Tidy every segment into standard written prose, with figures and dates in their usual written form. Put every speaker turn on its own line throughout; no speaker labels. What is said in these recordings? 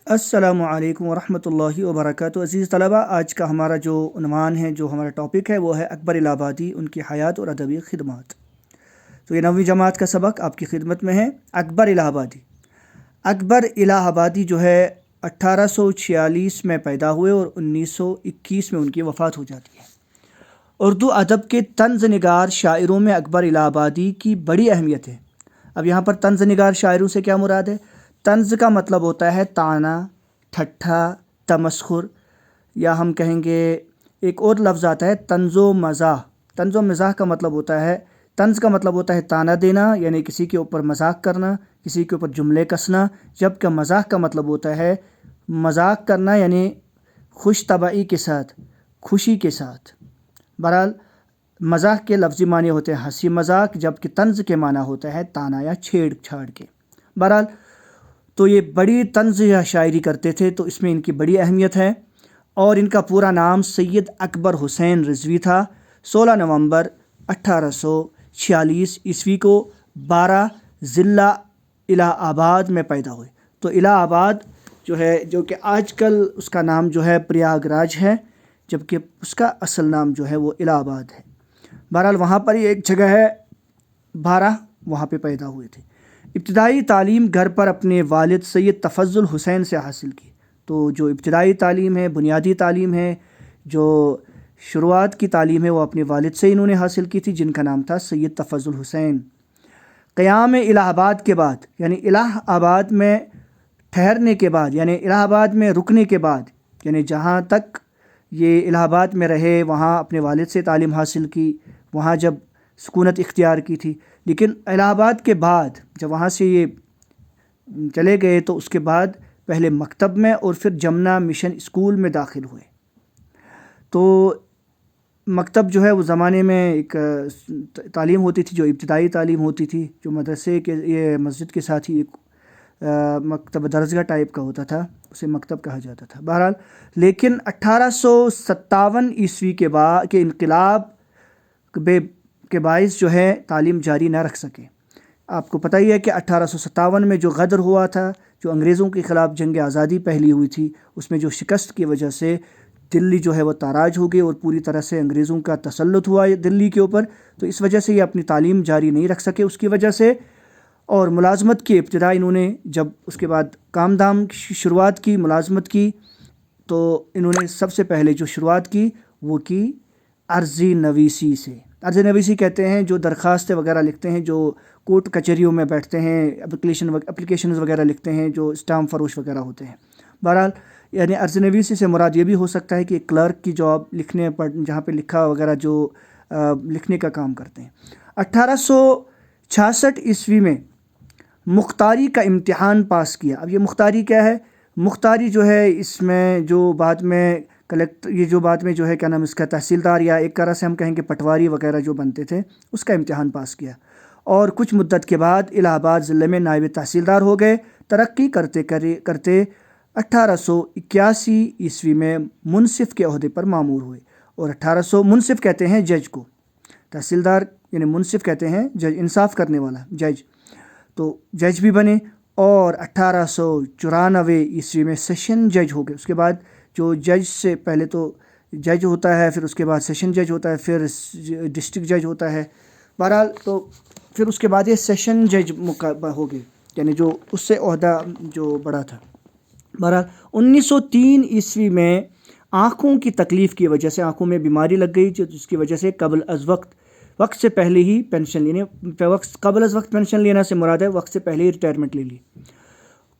السلام علیکم ورحمۃ اللہ وبرکاتہ۔ عزیز طلبہ، آج کا ہمارا جو عنوان ہے، جو ہمارا ٹاپک ہے، وہ ہے اکبر الہ آبادی، ان کی حیات اور ادبی خدمات۔ تو یہ 9ویں جماعت کا سبق آپ کی خدمت میں ہے۔ اکبر الہ آبادی، اکبر الہ آبادی جو ہے 1846 میں پیدا ہوئے اور 1921 میں ان کی وفات ہو جاتی ہے۔ اردو ادب کے طنز نگار شاعروں میں اکبر الہ آبادی کی بڑی اہمیت ہے۔ اب یہاں پر طنز نگار شاعروں سے کیا مراد ہے؟ طنز کا مطلب ہوتا ہے طعنہ، ٹھٹھا، تمسخر، یا ہم کہیں گے ایک اور لفظ آتا ہے طنز و مزاح۔ طنز و مزاح کا مطلب ہوتا ہے، طنز کا مطلب ہوتا ہے طعنہ دینا، یعنی کسی کے اوپر مذاق کرنا، کسی کے اوپر جملے کسنا، جبکہ مزاح کا مطلب ہوتا ہے مذاق کرنا، یعنی خوش طبعی کے ساتھ، خوشی کے ساتھ۔ بہرحال مزاح کے لفظی معنی ہوتے ہیں ہنسی مذاق، جبکہ طنز کے معنی ہوتا ہے طعنہ یا چھیڑ چھاڑ کے۔ بہرحال تو یہ بڑی طنز یا شاعری کرتے تھے، تو اس میں ان کی بڑی اہمیت ہے۔ اور ان کا پورا نام سید اکبر حسین رضوی تھا۔ 16 نومبر 1846 عیسوی کو 12 ضلع الہ آباد میں پیدا ہوئے۔ تو الہ آباد جو ہے، جو کہ آج کل اس کا نام جو ہے پریاگ راج ہے، جبکہ اس کا اصل نام جو ہے وہ الہ آباد ہے۔ بہرحال وہاں پر ہی ایک جگہ ہے 12، وہاں پہ پیدا ہوئے تھے۔ ابتدائی تعلیم گھر پر اپنے والد سید تفضل حسین سے حاصل کی۔ تو جو ابتدائی تعلیم ہے، بنیادی تعلیم ہے، جو شروعات کی تعلیم ہے، وہ اپنے والد سے انہوں نے حاصل کی تھی، جن کا نام تھا سید تفضل حسین۔ قیام الہ آباد کے بعد، یعنی الہ آباد میں ٹھہرنے کے بعد، یعنی الہ آباد میں رکنے کے بعد، یعنی جہاں تک یہ الہ آباد میں رہے، وہاں اپنے والد سے تعلیم حاصل کی، وہاں جب سکونت اختیار کی تھی۔ لیکن الہ آباد کے بعد جب وہاں سے یہ چلے گئے، تو اس کے بعد پہلے مکتب میں اور پھر جمنا مشن اسکول میں داخل ہوئے۔ تو مکتب جو ہے وہ زمانے میں ایک تعلیم ہوتی تھی، جو ابتدائی تعلیم ہوتی تھی، جو مدرسے کے، یہ مسجد کے ساتھ ہی ایک مکتب درسگاہ ٹائپ کا ہوتا تھا، اسے مکتب کہا جاتا تھا۔ بہرحال لیکن 1857 عیسوی کے انقلاب کے باعث جو ہے تعلیم جاری نہ رکھ سکے۔ آپ کو پتہ ہی ہے کہ 1857 میں جو غدر ہوا تھا، جو انگریزوں کے خلاف جنگ آزادی پہلی ہوئی تھی، اس میں جو شکست کی وجہ سے دلی جو ہے وہ تاراج ہو گئی اور پوری طرح سے انگریزوں کا تسلط ہوا دلی کے اوپر۔ تو اس وجہ سے یہ اپنی تعلیم جاری نہیں رکھ سکے اس کی وجہ سے، اور ملازمت کی ابتدا انہوں نے جب اس کے بعد کام دھام شروعات کی، ملازمت کی، تو انہوں نے سب سے پہلے جو شروعات کی وہ کی عرضی نویسی سے۔ عرضی نویسی کہتے ہیں جو درخواستیں وغیرہ لکھتے ہیں، جو کورٹ کچہریوں میں بیٹھتے ہیں، اپلیکیشنز وغیرہ لکھتے ہیں، جو اسٹامپ فروش وغیرہ ہوتے ہیں۔ بہرحال یعنی عرض نویسی سے مراد یہ بھی ہو سکتا ہے کہ ایک کلرک کی جاب، لکھنے پر جہاں پہ لکھا وغیرہ، جو لکھنے کا کام کرتے ہیں۔ 1866 عیسوی میں مختاری کا امتحان پاس کیا۔ اب یہ مختاری کیا ہے؟ مختاری جو ہے، اس میں جو بعد میں یہ جو بعد میں جو ہے کیا نام اس کا تحصیلدار، یا ایک طرح سے ہم کہیں کہ پٹواری وغیرہ جو بنتے تھے، اس کا امتحان پاس کیا، اور کچھ مدت کے بعد الہ آباد ضلع میں نائب تحصیلدار ہو گئے۔ ترقی کرتے کرتے 1881 عیسوی میں منصف کے عہدے پر مامور ہوئے، اور منصف کہتے ہیں جج کو، تحصیلدار یعنی منصف کہتے ہیں جج، انصاف کرنے والا جج، تو جج بھی بنے۔ اور 1894 عیسوی میں سیشن جج ہو گئے۔ اس کے بعد جو جج سے پہلے تو جج ہوتا ہے، پھر اس کے بعد سیشن جج ہوتا ہے، پھر ڈسٹرکٹ جج ہوتا ہے۔ بہرحال تو پھر اس کے بعد یہ سیشن جج ہو گئے، یعنی جو اس سے عہدہ جو بڑا تھا۔ بہرحال 1903 عیسوی میں آنکھوں کی تکلیف کی وجہ سے، آنکھوں میں بیماری لگ گئی، جس کی وجہ سے قبل از وقت سے پہلے ہی پینشن لینے، قبل از وقت پینشن لینا سے مراد ہے وقت سے پہلے ہی ریٹائرمنٹ لے لی۔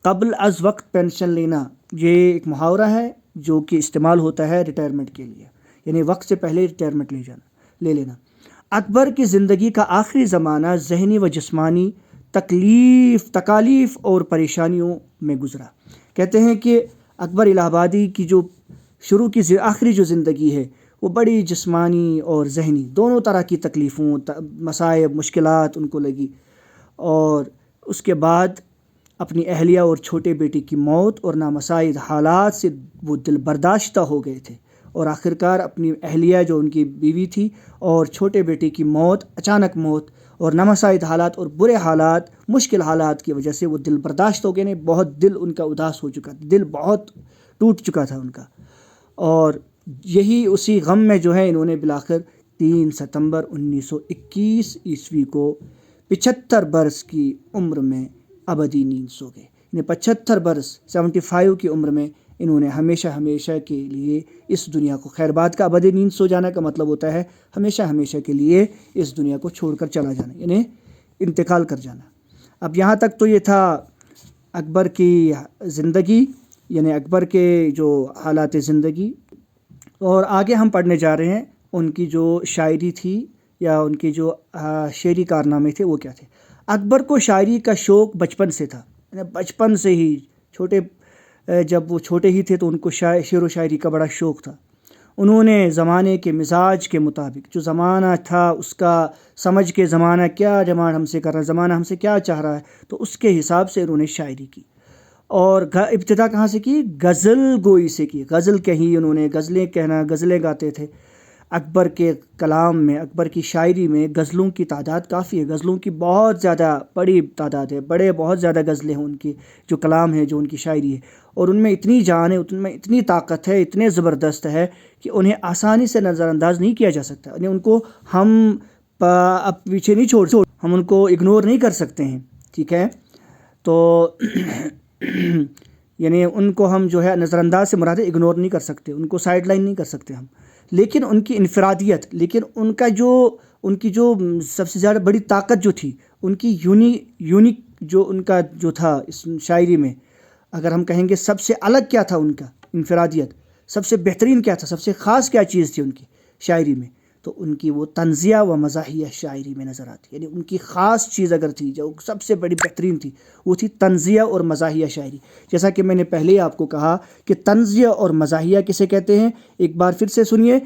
قبل از وقت پینشن لینا یہ ایک محاورہ ہے جو کہ استعمال ہوتا ہے ریٹائرمنٹ کے لیے، یعنی وقت سے پہلے ریٹائرمنٹ لے لینا۔ اکبر کی زندگی کا آخری زمانہ ذہنی و جسمانی تکالیف اور پریشانیوں میں گزرا۔ کہتے ہیں کہ اکبر الہ آبادی کی جو شروع کی آخری جو زندگی ہے، وہ بڑی جسمانی اور ذہنی دونوں طرح کی تکلیفوں، مصائب، مشکلات ان کو لگی، اور اس کے بعد اپنی اہلیہ اور چھوٹے بیٹے کی موت اور نامساعد حالات سے وہ دل برداشتہ ہو گئے تھے، اور آخرکار اپنی اہلیہ جو ان کی بیوی تھی اور چھوٹے بیٹے کی موت، اچانک موت، اور نامساعد حالات اور برے حالات، مشکل حالات کی وجہ سے وہ دل برداشت ہو گئے نہیں، بہت دل ان کا اداس ہو چکا تھا، دل بہت ٹوٹ چکا تھا ان کا. اور یہی اسی غم میں جو ہے انہوں نے بالآخر 3 ستمبر 1921 عیسوی کو 75 برس کی عمر میں ابدی نیند سو گئے. یعنی 75 برس 75 کی عمر میں انہوں نے ہمیشہ ہمیشہ کے لیے اس دنیا کو، خیر بات کا ابدی نیند سو جانا کا مطلب ہوتا ہے ہمیشہ ہمیشہ کے لیے اس دنیا کو چھوڑ کر چلا جانا، یعنی انتقال کر جانا. اب یہاں تک تو یہ تھا اکبر کی زندگی، یعنی اکبر کے جو حالات زندگی. اور آگے ہم پڑھنے جا رہے ہیں ان کی جو شاعری تھی یا ان کی جو شعری کارنامے تھے وہ کیا تھے. اکبر کو شاعری کا شوق بچپن سے تھا، یعنی بچپن سے ہی جب وہ چھوٹے ہی تھے تو ان کو شعر و شاعری کا بڑا شوق تھا. انہوں نے زمانے کے مزاج کے مطابق، جو زمانہ تھا اس کا سمجھ کے، زمانہ کیا ڈیمانڈ ہم سے کر رہا ہے، زمانہ ہم سے کیا چاہ رہا ہے، تو اس کے حساب سے انہوں نے شاعری کی. اور ابتدا کہاں سے کی؟ غزل گوئی سے کی. غزل کہیں انہوں نے، غزلیں کہنا، غزلیں گاتے تھے. اکبر کے کلام میں، اکبر کی شاعری میں غزلوں کی تعداد کافی ہے، غزلوں کی بہت زیادہ بڑی تعداد ہے، بہت زیادہ غزلیں ہیں ان کی، جو کلام ہے، جو ان کی شاعری ہے. اور ان میں اتنی جان ہے، ان میں اتنی طاقت ہے، اتنے زبردست ہے کہ انہیں آسانی سے نظر انداز نہیں کیا جا سکتا. یعنی ان کو ہم اب پیچھے نہیں چھوڑ، ہم ان کو اگنور نہیں کر سکتے ہیں. ٹھیک ہے، تو یعنی ان کو ہم جو ہے نظر انداز سے مراد ہے اگنور نہیں کر سکتے، ان کو سائڈ لائن نہیں کر سکتے ہم. لیکن ان کی انفرادیت، لیکن ان کی جو سب سے زیادہ بڑی طاقت جو تھی، ان کی یونیک جو ان کا جو تھا اس شاعری میں، اگر ہم کہیں گے سب سے الگ کیا تھا ان کا انفرادیت، سب سے بہترین کیا تھا، سب سے خاص کیا چیز تھی ان کی شاعری میں، تو ان کی وہ طنزیہ و مزاحیہ شاعری میں نظر آتی. یعنی ان کی خاص چیز اگر تھی، جو سب سے بڑی بہترین تھی، وہ تھی طنزیہ اور مزاحیہ شاعری. جیسا کہ میں نے پہلے ہی آپ کو کہا کہ طنزیہ اور مزاحیہ کسے کہتے ہیں، ایک بار پھر سے سنیے.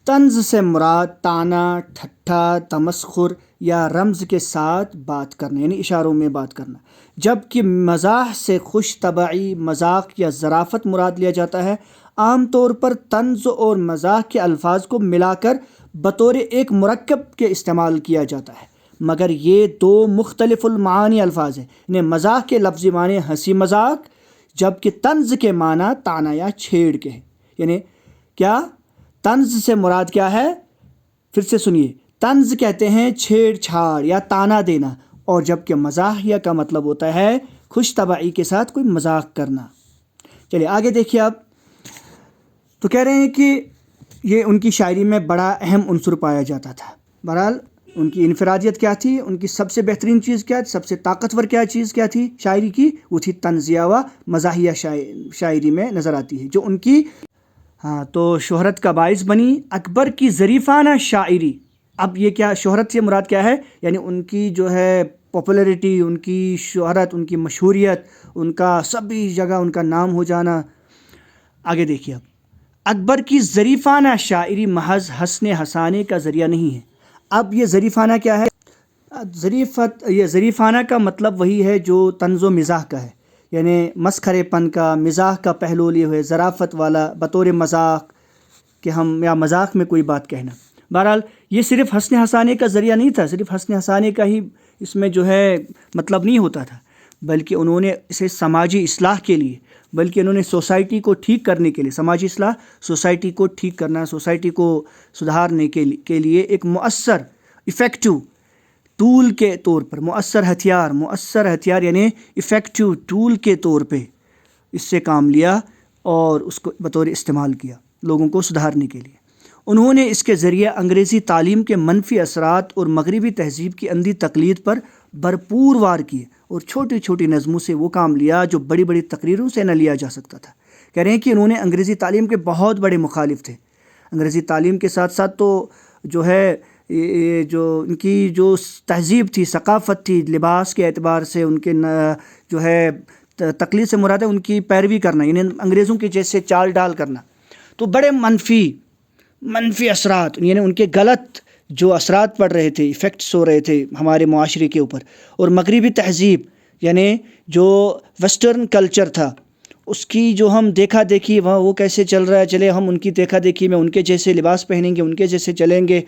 طنز سے مراد طعنہ، ٹھٹھا، تمسخر یا رمز کے ساتھ بات کرنا، یعنی اشاروں میں بات کرنا. جبکہ مزاح سے خوش طبعی، مذاق یا ظرافت مراد لیا جاتا ہے. عام طور پر طنز اور مزاح کے الفاظ کو ملا کر بطور ایک مرکب کے استعمال کیا جاتا ہے، مگر یہ دو مختلف المعانی الفاظ ہیں. یعنی مزاح کے لفظی معنی ہنسی مذاق، جبکہ طنز کے معنی طعنہ یا چھیڑ کے ہیں. یعنی کیا طنز سے مراد کیا ہے؟ پھر سے سنیے. طنز کہتے ہیں چھیڑ چھاڑ یا طعنہ دینا، اور جبکہ مزاحیہ کا مطلب ہوتا ہے خوش طبعی کے ساتھ کوئی مذاق کرنا. چلیے آگے دیکھیے آپ. تو کہہ رہے ہیں کہ یہ ان کی شاعری میں بڑا اہم عنصر پایا جاتا تھا. بہرحال ان کی انفرادیت کیا تھی، ان کی سب سے بہترین چیز کیا تھی، سب سے طاقتور چیز کیا تھی شاعری کی، وہ تھی طنزیہ و مزاحیہ شاعری میں نظر آتی ہے، جو ان کی تو شہرت کا باعث بنی. اکبر کی ظریفانہ شاعری، اب یہ کیا شہرت سے مراد کیا ہے؟ یعنی ان کی جو ہے پاپولیرٹی، ان کی شہرت، ان کی مشہوریت، ان کا سبھی جگہ ان کا نام ہو جانا. آگے دیکھیے اب. اکبر کی ظریفانہ شاعری محض ہنسنے ہنسانے کا ذریعہ نہیں ہے. اب یہ ظریفانہ کیا ہے؟ یہ ظریفانہ کا مطلب وہی ہے جو طنز و مزاح کا ہے، یعنی مسخرے پن کا، مزاح کا پہلو لیے ہوئے، ظرافت والا، بطور مذاق کہ ہم یا مذاق میں کوئی بات کہنا. بہرحال یہ صرف ہنسنے ہنسانے کا ذریعہ نہیں تھا، صرف ہنسنے ہنسانے کا ہی اس میں جو ہے مطلب نہیں ہوتا تھا، بلکہ انہوں نے اسے سماجی اصلاح کے لیے، بلکہ انہوں نے سوسائٹی کو ٹھیک کرنے کے لیے، سماجی اصلاح سوسائٹی کو ٹھیک کرنا، سوسائٹی کو سدھارنے کے لیے ایک مؤثر ایفیکٹو ٹول کے طور پر، مؤثر ہتھیار یعنی ایفیکٹو ٹول کے طور پہ اس سے کام لیا اور اس کو بطور استعمال کیا لوگوں کو سدھارنے کے لیے. انہوں نے اس کے ذریعے انگریزی تعلیم کے منفی اثرات اور مغربی تہذیب کی اندھی تقلید پر بھرپور وار کیے، اور چھوٹی چھوٹی نظموں سے وہ کام لیا جو بڑی بڑی تقریروں سے نہ لیا جا سکتا تھا. کہہ رہے ہیں کہ انہوں نے انگریزی تعلیم کے بہت بڑے مخالف تھے. انگریزی تعلیم کے ساتھ ساتھ تو جو ہے جو ان کی جو تہذیب تھی، ثقافت تھی، لباس کے اعتبار سے ان کے جو ہے تقلید سے مراد ہے ان کی پیروی کرنا، یعنی انگریزوں کے جیسے چال ڈال کرنا. تو بڑے منفی اثرات، یعنی ان کے غلط جو اثرات پڑ رہے تھے، ایفیکٹس ہو رہے تھے ہمارے معاشرے کے اوپر، اور مغربی تہذیب یعنی جو ویسٹرن کلچر تھا اس کی جو ہم دیکھا دیکھی وہاں وہ کیسے چل رہا ہے، چلے ہم ان کی دیکھا دیکھی میں ان کے جیسے لباس پہنیں گے، ان کے جیسے چلیں گے.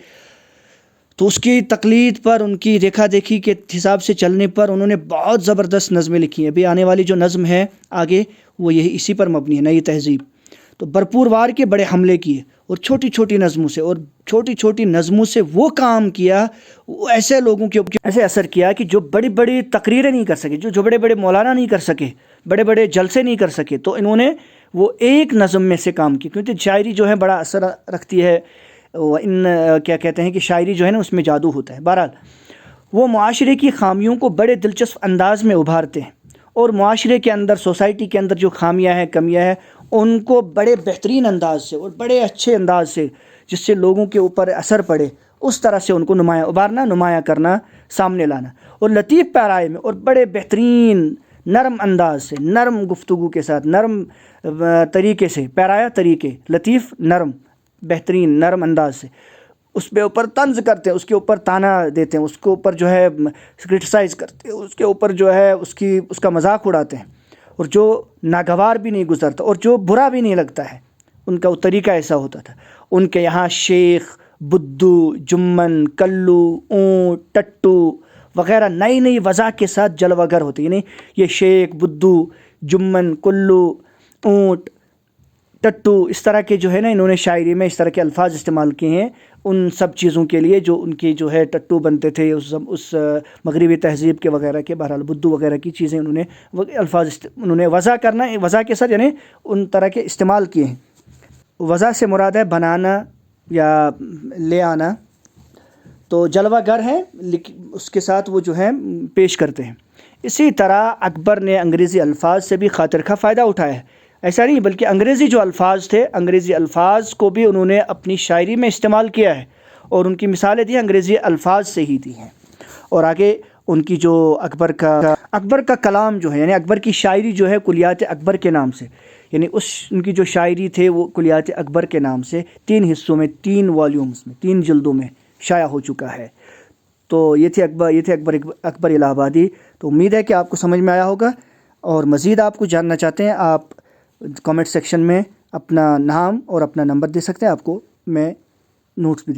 تو اس کی تقلید پر، ان کی دیکھا دیکھی کے حساب سے چلنے پر انہوں نے بہت زبردست نظمیں لکھی ہیں۔ ابھی آنے والی جو نظم ہے آگے وہ یہی اسی پر مبنی ہے، نئی تہذیب۔ تو بھرپور وار کے بڑے حملے کیے، اور چھوٹی چھوٹی نظموں سے وہ کام کیا، وہ ایسے لوگوں کے اوپر ایسے اثر کیا کہ جو بڑی بڑی تقریریں نہیں کر سکے، جو بڑے بڑے مولانا نہیں کر سکے، بڑے بڑے جلسے نہیں کر سکے، تو انہوں نے وہ ایک نظم میں سے کام کی۔ کیونکہ شاعری جو ہے بڑا اثر رکھتی ہے، کیا کہتے ہیں کہ شاعری جو ہے نا اس میں جادو ہوتا ہے۔ بہرحال وہ معاشرے کی خامیوں کو بڑے دلچسپ انداز میں ابھارتے ہیں، اور معاشرے کے اندر، سوسائٹی کے اندر جو خامیاں ہیں، کمیاں ہیں، ان کو بڑے بہترین انداز سے اور بڑے اچھے انداز سے، جس سے لوگوں کے اوپر اثر پڑے، اس طرح سے ان کو ابھارنا، نمایاں کرنا، سامنے لانا، اور لطیف پیرائے میں اور بڑے بہترین نرم انداز سے، نرم گفتگو کے ساتھ، نرم طریقے سے، پیرایا طریقے، لطیف، نرم، بہترین نرم انداز سے اس پہ اوپر طنز کرتے ہیں، اس کے اوپر تانا دیتے ہیں، اس کے اوپر جو ہے کرٹیسائز کرتے ہیں، اس کے اوپر جو ہے اس کا مذاق اڑاتے ہیں، اور جو ناگوار بھی نہیں گزرتا اور جو برا بھی نہیں لگتا ہے، ان کا وہ طریقہ ایسا ہوتا تھا۔ ان کے یہاں شیخ، بدھو، جمن، کلو، اونٹ، ٹٹو وغیرہ نئی نئی وضع کے ساتھ جلوہ گر ہوتے، یعنی یہ شیخ، بدھو، جمن، کلو، اونٹ، ٹٹو، اس طرح کے جو ہے نا انہوں نے شاعری میں اس طرح کے الفاظ استعمال کیے ہیں ان سب چیزوں کے لیے جو ان کی جو ہے ٹٹو بنتے تھے اس مغربی تہذیب کے وغیرہ کے۔ بہرحال بدھو وغیرہ کی چیزیں انہوں نے وضع کے ساتھ یعنی ان طرح کے استعمال کیے ہیں۔ وضع سے مراد ہے بنانا یا لے آنا، تو جلوہ گر ہے اس کے ساتھ وہ جو ہے پیش کرتے ہیں۔ اسی طرح اکبر نے انگریزی الفاظ سے بھی خاطر خواہ فائدہ اٹھایا ہے۔ ایسا نہیں، بلکہ انگریزی جو الفاظ تھے، انگریزی الفاظ کو بھی انہوں نے اپنی شاعری میں استعمال کیا ہے، اور ان کی مثالیں دی انگریزی الفاظ سے ہی دی ہیں۔ اور آگے ان کی جو اکبر کا کلام جو ہے، یعنی اکبر کی شاعری جو ہے کلیات اکبر کے نام سے، یعنی ان کی جو شاعری تھے وہ کلیات اکبر کے نام سے 3 حصوں میں، 3 والیومز میں، 3 جلدوں میں شائع ہو چکا ہے۔ تو یہ تھے اکبر الہ آبادی۔ تو امید ہے کہ آپ کو سمجھ میں آیا ہوگا، اور مزید آپ کو جاننا چاہتے ہیں آپ کامنٹ سیکشن میں اپنا نام اور اپنا نمبر دے سکتے ہیں، آپ کو میں نوٹس بھی